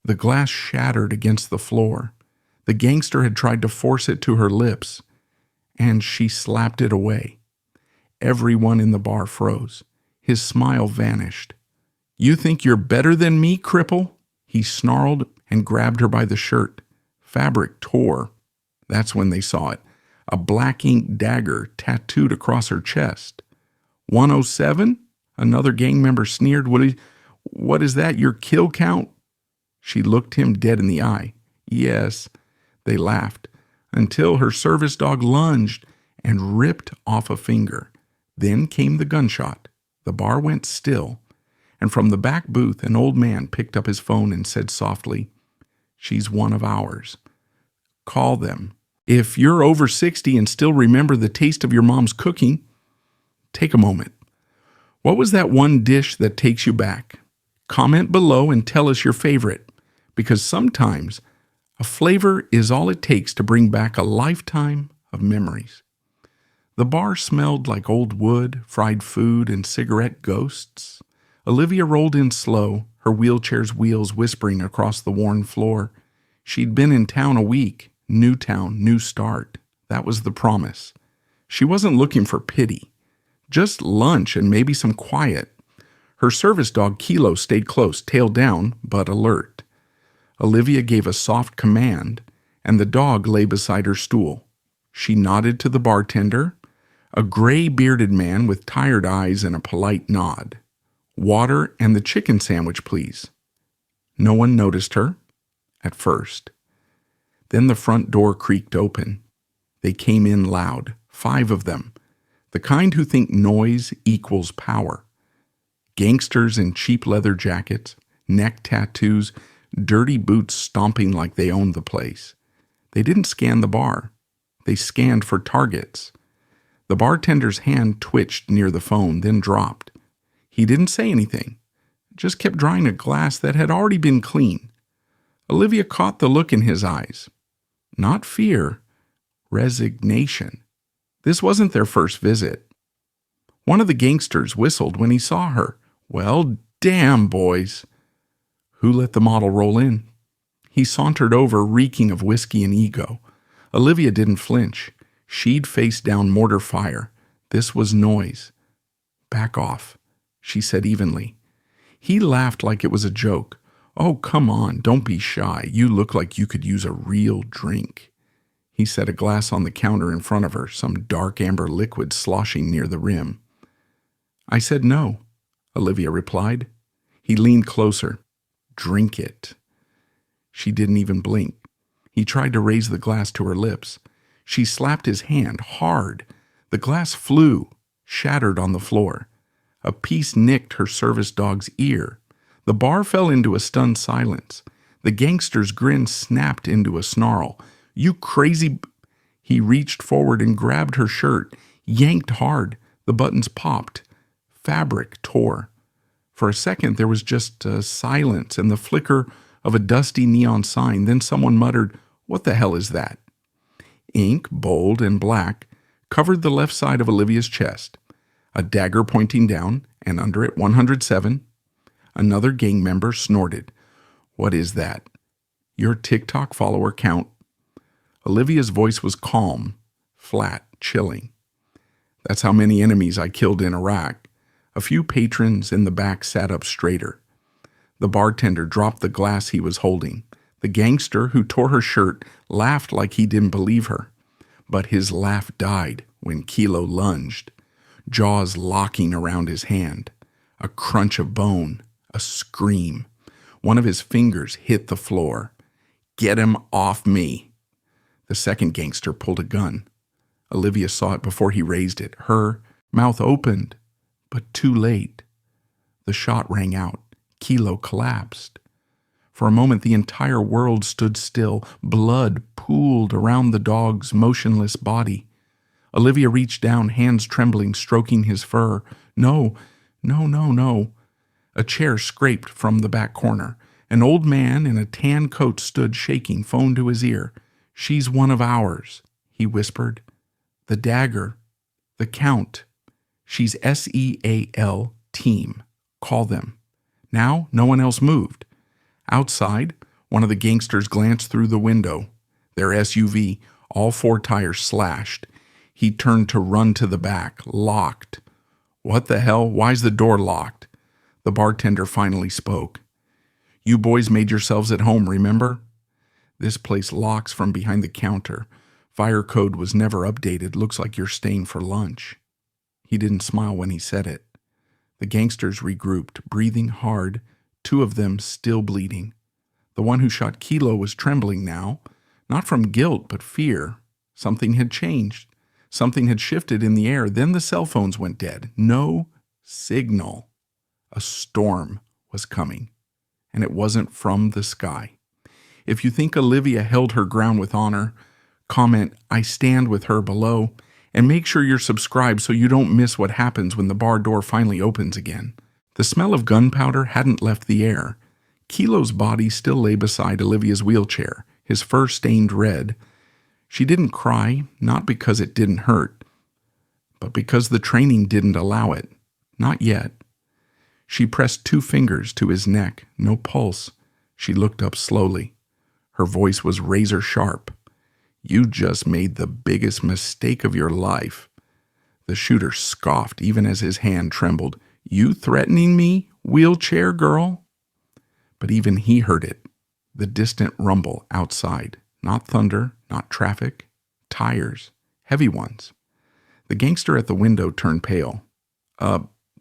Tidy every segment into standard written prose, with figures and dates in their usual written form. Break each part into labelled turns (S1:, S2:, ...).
S1: The glass shattered against the floor. The gangster had tried to force it to her lips, and she slapped it away. Everyone in the bar froze. His smile vanished. "You think you're better than me, cripple?" He snarled and grabbed her by the shirt. Fabric tore. That's when they saw it. A black ink dagger tattooed across her chest. 107? Another gang member sneered. What is that, your kill count? She looked him dead in the eye. Yes. They laughed, until her service dog lunged and ripped off a finger. Then came the gunshot. The bar went still, and from the back booth an old man picked up his phone and said softly, "She's one of ours. Call them. If you're over 60 and still remember the taste of your mom's cooking, take a moment. What was that one dish that takes you back? Comment below and tell us your favorite, because sometimes a flavor is all it takes to bring back a lifetime of memories." The bar smelled like old wood, fried food, and cigarette ghosts. Olivia rolled in slow, her wheelchair's wheels whispering across the worn floor. She'd been in town a week. New town, new start. That was the promise. She wasn't looking for pity. Just lunch and maybe some quiet. Her service dog Kilo stayed close, tail down, but alert. Olivia gave a soft command, and the dog lay beside her stool. She nodded to the bartender, a gray-bearded man with tired eyes and a polite nod. "Water and the chicken sandwich, please." No one noticed her, at first. Then the front door creaked open. They came in loud, 5 of them, the kind who think noise equals power. Gangsters in cheap leather jackets, neck tattoos, dirty boots stomping like they owned the place. They didn't scan the bar. They scanned for targets. The bartender's hand twitched near the phone, then dropped. He didn't say anything, just kept drying a glass that had already been clean. Olivia caught the look in his eyes. Not fear, resignation. This wasn't their first visit. One of the gangsters whistled when he saw her. "Well, damn, boys." Who let the model roll in? He sauntered over, reeking of whiskey and ego. Olivia didn't flinch. She'd faced down mortar fire. This was noise. "Back off," she said evenly. He laughed like it was a joke. "Oh, come on, don't be shy. You look like you could use a real drink." He set a glass on the counter in front of her, some dark amber liquid sloshing near the rim. "I said no," Olivia replied. He leaned closer. "Drink it." She didn't even blink. He tried to raise the glass to her lips. She slapped his hand hard. The glass flew, shattered on the floor. A piece nicked her service dog's ear. The bar fell into a stunned silence. The gangster's grin snapped into a snarl. "You crazy—" He reached forward and grabbed her shirt, yanked hard. The buttons popped. Fabric tore. For a second there was just silence and the flicker of a dusty neon sign. Then someone muttered, "What the hell is that?" Ink, bold and black, covered the left side of Olivia's chest. A dagger pointing down, and under it 107. Another gang member snorted. "What is that?" "Your TikTok follower count." Olivia's voice was calm, flat, chilling. "That's how many enemies I killed in Iraq." A few patrons in the back sat up straighter. The bartender dropped the glass he was holding. The gangster who tore her shirt laughed like he didn't believe her. But his laugh died when Kilo lunged, jaws locking around his hand. A crunch of bone, a scream. One of his fingers hit the floor. "Get him off me." The second gangster pulled a gun. Olivia saw it before he raised it. Her mouth opened, but too late. The shot rang out. Kilo collapsed. For a moment the entire world stood still. Blood pooled around the dog's motionless body. Olivia reached down, hands trembling, stroking his fur. "No, no, no, no." A chair scraped from the back corner. An old man in a tan coat stood shaking, phone to his ear. "She's one of ours," he whispered. "The dagger. The count. She's SEAL team. Call them." Now no one else moved. Outside, One of the gangsters glanced through the window. Their SUV, all 4 tires slashed. He turned to run to the back, locked. "What the hell? Why's the door locked?" The bartender finally spoke. "You boys made yourselves at home, remember? This place locks from behind the counter. Fire code was never updated. Looks like you're staying for lunch." He didn't smile when he said it. The gangsters regrouped, breathing hard, 2 of them still bleeding. The one who shot Kilo was trembling now, not from guilt but fear. Something had changed. Something had shifted in the air. Then the cell phones went dead. No signal. A storm was coming, and it wasn't from the sky. If you think Olivia held her ground with honor, comment "I stand with her" below, and make sure you're subscribed so you don't miss what happens when the bar door finally opens again. The smell of gunpowder hadn't left the air. Kilo's body still lay beside Olivia's wheelchair, his fur stained red. She didn't cry, not because it didn't hurt, but because the training didn't allow it. Not yet. She pressed 2 fingers to his neck, no pulse. She looked up slowly. Her voice was razor sharp. "You just made the biggest mistake of your life." The shooter scoffed even as his hand trembled. "You threatening me, wheelchair girl?" But even he heard it, the distant rumble outside. Not thunder, not traffic, tires, heavy ones. The gangster at the window turned pale.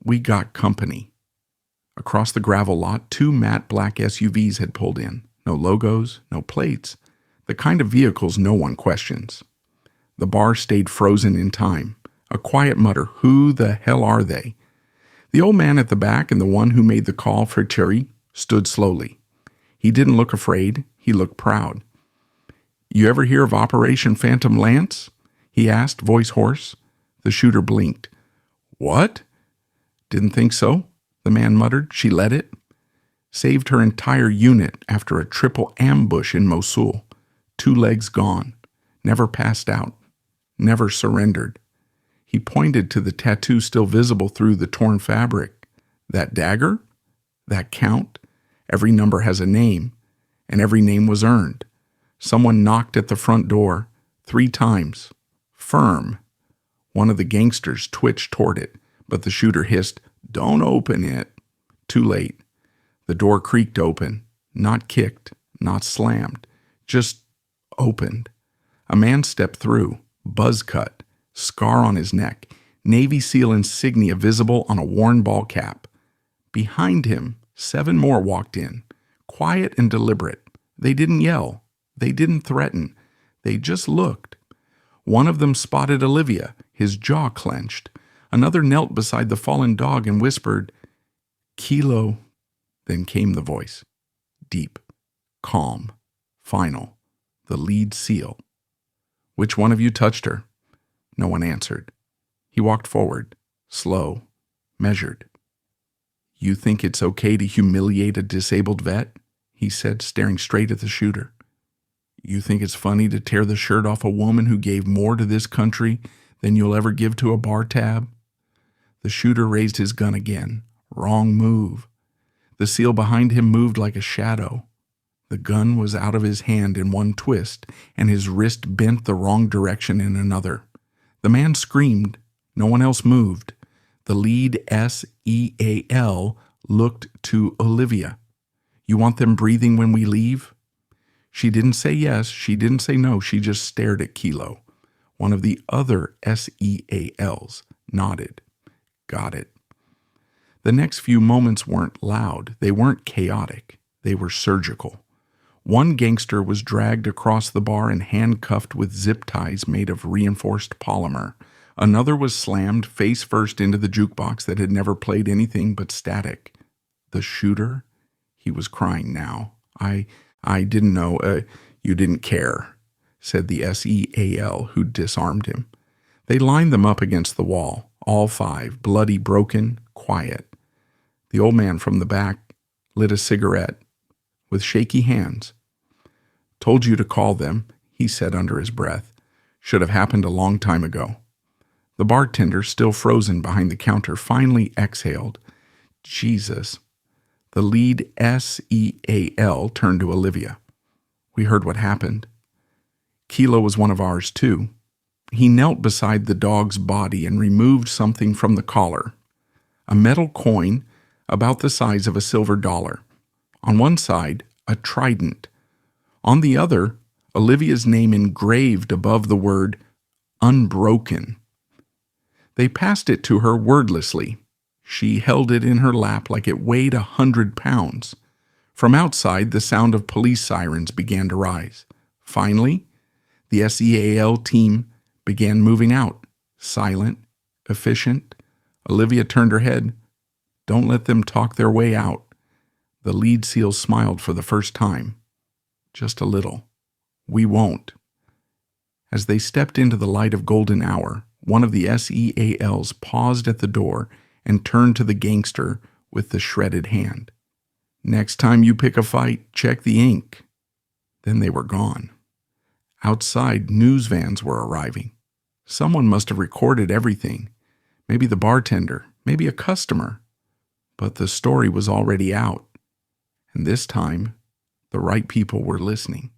S1: We got company." Across the gravel lot, 2 matte black SUVs had pulled in. No logos, no plates. The kind of vehicles no one questions. The bar stayed frozen in time. A quiet mutter, "Who the hell are they?" The old man at the back and the one who made the call for Cherry stood slowly. He didn't look afraid. He looked proud. "You ever hear of Operation Phantom Lance?" he asked, voice hoarse. The shooter blinked. "What?" "Didn't think so," the man muttered. "She led it. Saved her entire unit after a triple ambush in Mosul. 2 legs gone. Never passed out. Never surrendered." He pointed to the tattoo still visible through the torn fabric. "That dagger? That count? Every number has a name, and every name was earned. Someone knocked at the front door 3 times. Firm." One of the gangsters twitched toward it, but the shooter hissed, "Don't open it." Too late. The door creaked open, not kicked, not slammed, just opened. A man stepped through, buzz cut, scar on his neck, Navy SEAL insignia visible on a worn ball cap. Behind him, 7 more walked in, quiet and deliberate. They didn't yell. They didn't threaten. They just looked. One of them spotted Olivia, his jaw clenched. Another knelt beside the fallen dog and whispered, "Kilo." Then came the voice. Deep, calm, final. The lead SEAL. "Which one of you touched her?" No one answered. He walked forward, slow, measured. "You think it's okay to humiliate a disabled vet?" he said, staring straight at the shooter. "You think it's funny to tear the shirt off a woman who gave more to this country than you'll ever give to a bar tab?" The shooter raised his gun again. Wrong move. The SEAL behind him moved like a shadow. The gun was out of his hand in one twist, and his wrist bent the wrong direction in another. The man screamed. No one else moved. The lead SEAL looked to Olivia. "You want them breathing when we leave?" She didn't say yes. She didn't say no. She just stared at Kilo. One of the other SEALs nodded. "Got it." The next few moments weren't loud. They weren't chaotic. They were surgical. One gangster was dragged across the bar and handcuffed with zip ties made of reinforced polymer. Another was slammed face first into the jukebox that had never played anything but static. The shooter? He was crying now. I didn't know. You didn't care," said the SEAL who disarmed him. They lined them up against the wall, all 5, bloody, broken, quiet. The old man from the back lit a cigarette with shaky hands. "Told you to call them," he said under his breath. "Should have happened a long time ago." The bartender, still frozen behind the counter, finally exhaled. "Jesus." The lead SEAL turned to Olivia. "We heard what happened. Kilo was one of ours, too." He knelt beside the dog's body and removed something from the collar. A metal coin about the size of a silver dollar. On one side, a trident. On the other, Olivia's name engraved above the word unbroken. They passed it to her wordlessly. She held it in her lap like it weighed 100 pounds. From outside, the sound of police sirens began to rise. Finally, the SEAL team began moving out, silent, efficient. Olivia turned her head. "Don't let them talk their way out." The lead SEAL smiled for the first time. "Just a little. We won't." As they stepped into the light of golden hour, one of the SEALs paused at the door and turned to the gangster with the shredded hand. "Next time you pick a fight, check the ink." Then they were gone. Outside, news vans were arriving. Someone must have recorded everything. Maybe the bartender, maybe a customer. But the story was already out. And this time, the right people were listening.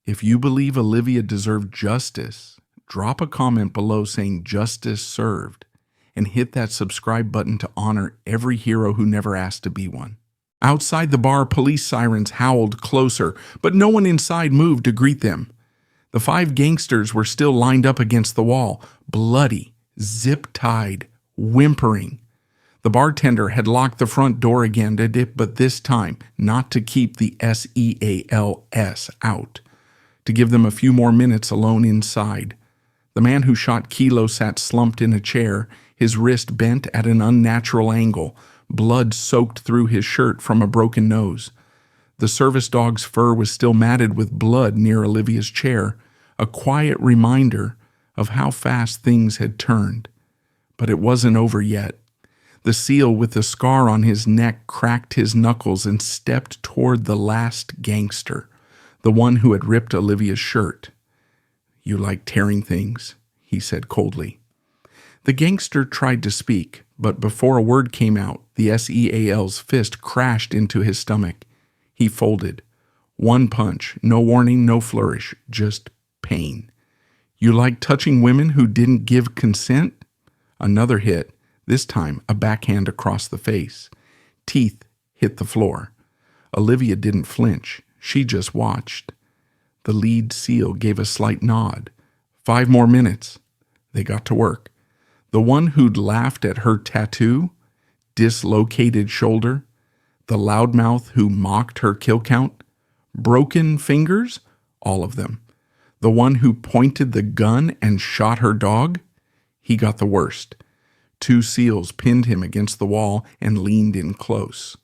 S1: If you believe Olivia deserved justice, drop a comment below saying "justice served" and hit that subscribe button to honor every hero who never asked to be one. Outside the bar, police sirens howled closer, but no one inside moved to greet them. The 5 gangsters were still lined up against the wall, bloody, zip-tied, whimpering. The bartender had locked the front door again, but this time not to keep the SEALs out, to give them a few more minutes alone inside. The man who shot Kilo sat slumped in a chair, his wrist bent at an unnatural angle, blood soaked through his shirt from a broken nose. The service dog's fur was still matted with blood near Olivia's chair, a quiet reminder of how fast things had turned. But it wasn't over yet. The SEAL with the scar on his neck cracked his knuckles and stepped toward the last gangster, the one who had ripped Olivia's shirt. "You like tearing things," he said coldly. The gangster tried to speak, but before a word came out, the SEAL's fist crashed into his stomach. He folded. One punch, no warning, no flourish, just pain. "You like touching women who didn't give consent?" Another hit, this time a backhand across the face. Teeth hit the floor. Olivia didn't flinch. She just watched. The lead SEAL gave a slight nod. 5 more minutes. They got to work. The one who'd laughed at her tattoo, dislocated shoulder, the loudmouth who mocked her kill count, broken fingers, all of them. The one who pointed the gun and shot her dog, he got the worst. 2 SEALs pinned him against the wall and leaned in close.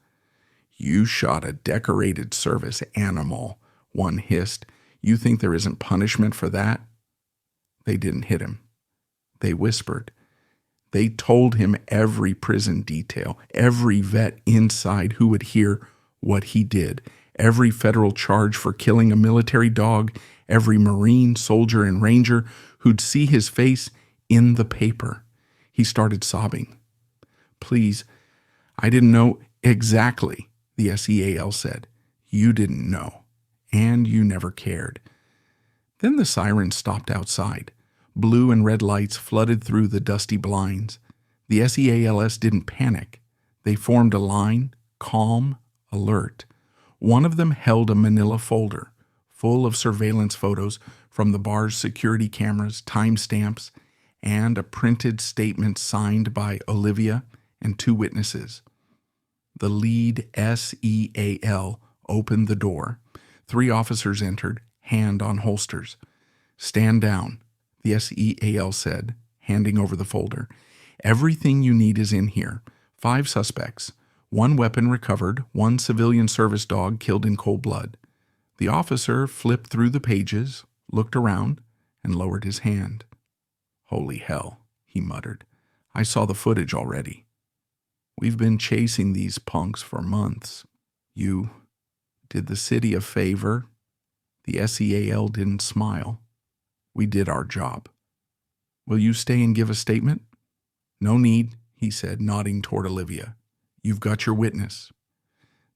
S1: "You shot a decorated service animal," one hissed. "You think there isn't punishment for that?" They didn't hit him. They whispered. They told him every prison detail, every vet inside who would hear what he did, every federal charge for killing a military dog, every Marine, soldier, and Ranger who'd see his face in the paper. He started sobbing. "Please, I didn't know exactly," the SEAL said. "You didn't know, and you never cared." Then the sirens stopped outside. Blue and red lights flooded through the dusty blinds. The SEALs didn't panic. They formed a line, calm, alert. One of them held a manila folder, full of surveillance photos from the bar's security cameras, timestamps, and a printed statement signed by Olivia and 2 witnesses. The lead SEAL opened the door. 3 officers entered, hand on holsters. "Stand down," the SEAL said, handing over the folder. "Everything you need is in here. 5 suspects. 1 weapon recovered, 1 civilian service dog killed in cold blood." The officer flipped through the pages, looked around, and lowered his hand. "Holy hell," he muttered. "I saw the footage already. We've been chasing these punks for months. You did the city a favor." The SEAL didn't smile. "We did our job. Will you stay and give a statement?" "No need," he said, nodding toward Olivia. "You've got your witness."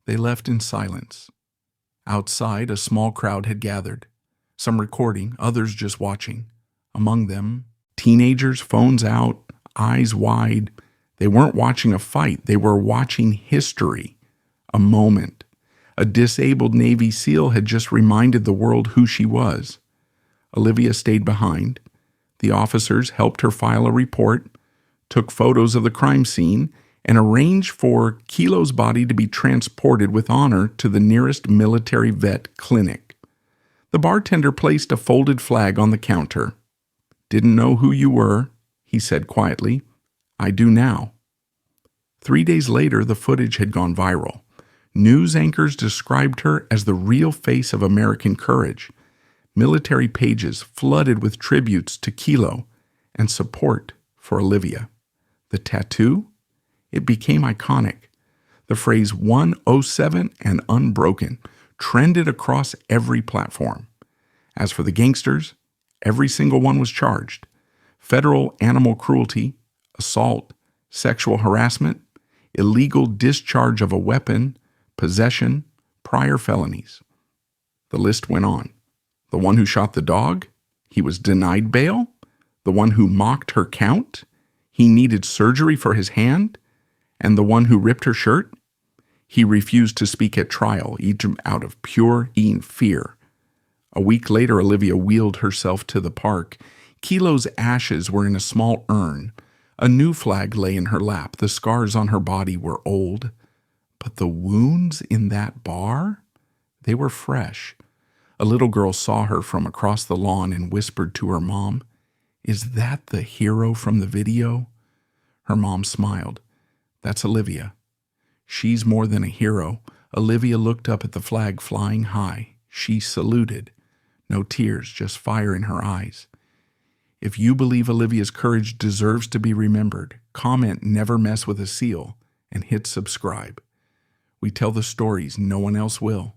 S1: They left in silence. Outside, a small crowd had gathered, some recording, others just watching. Among them, teenagers, phones out, eyes wide. They weren't watching a fight, they were watching history, a moment. A disabled Navy SEAL had just reminded the world who she was. Olivia stayed behind. The officers helped her file a report, took photos of the crime scene, and arranged for Kilo's body to be transported with honor to the nearest military vet clinic. The bartender placed a folded flag on the counter. "Didn't know who you were," he said quietly. "I do now." 3 days later, the footage had gone viral. News anchors described her as the real face of American courage. Military pages flooded with tributes to Kilo and support for Olivia. The tattoo? It became iconic. The phrase 107 and unbroken trended across every platform. As for the gangsters, every single one was charged. Federal animal cruelty, assault, sexual harassment, illegal discharge of a weapon, possession, prior felonies. The list went on. The one who shot the dog? He was denied bail? The one who mocked her count? He needed surgery for his hand? And the one who ripped her shirt? He refused to speak at trial, even out of pure fear. A week later, Olivia wheeled herself to the park. Kilo's ashes were in a small urn. A new flag lay in her lap. The scars on her body were old. But the wounds in that bar? They were fresh. A little girl saw her from across the lawn and whispered to her mom, "Is that the hero from the video?" Her mom smiled. "That's Olivia. She's more than a hero." Olivia looked up at the flag flying high. She saluted. No tears, just fire in her eyes. If you believe Olivia's courage deserves to be remembered, comment "Never Mess with a SEAL" and hit subscribe. We tell the stories no one else will.